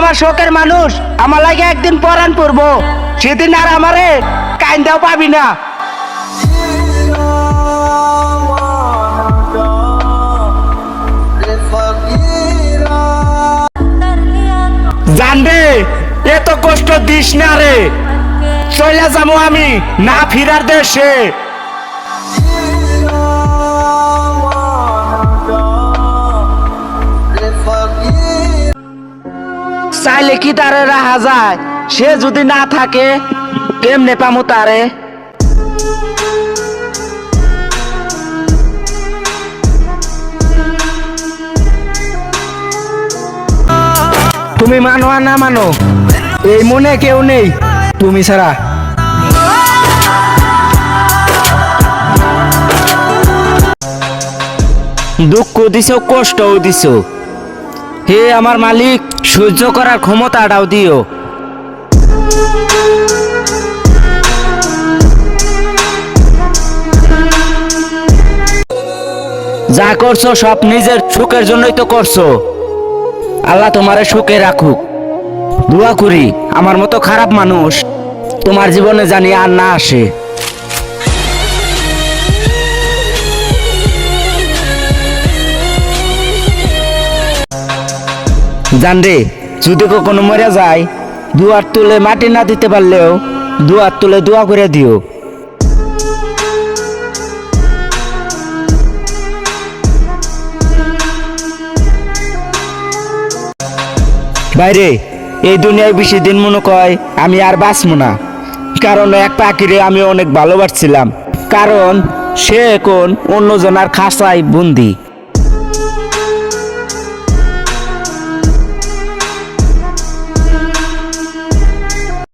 আমার শোকের মানুষ, আমার লাগে একদিন পরাণ পড়বো, সেদিন আর আমারে কাইন্দাও পাবি না। জানবে এত কষ্ট দিস না রে, চলে যাবো আমি না ফিরার দেশে। চাইলে কি তারে রাখা যায়? সে যদি না থাকে কেমনে পামু তারে? তুমি মানো আর না মানো, এই মনে কেউ নেই তুমি ছাড়া। দুঃখ দিছো, কষ্টও দিছো, হে আমার মালিক সহ্য করার ক্ষমতাটাও দিও। যা করছো সব নিজের সুখের জন্যই তো করছো। আল্লাহ তোমারে সুখে রাখুক। দোয়া করি আমার মতো খারাপ মানুষ তোমার জীবনে জানি আর না আসে। জানরে যদি কখনো মরে যায়, দুয়ার তুলে মাটি না দিতে পারলেও দুয়ার তুলে দোয়া করে দিও। বাইরে এই দুনিয়ায় বেশি দিন মনে কয় আমি আর বাঁচবো না, কারণ এক পাখিরে আমি অনেক ভালোবাসছিলাম, কারণ সে এখন অন্যজনের খাঁচায় বন্দি।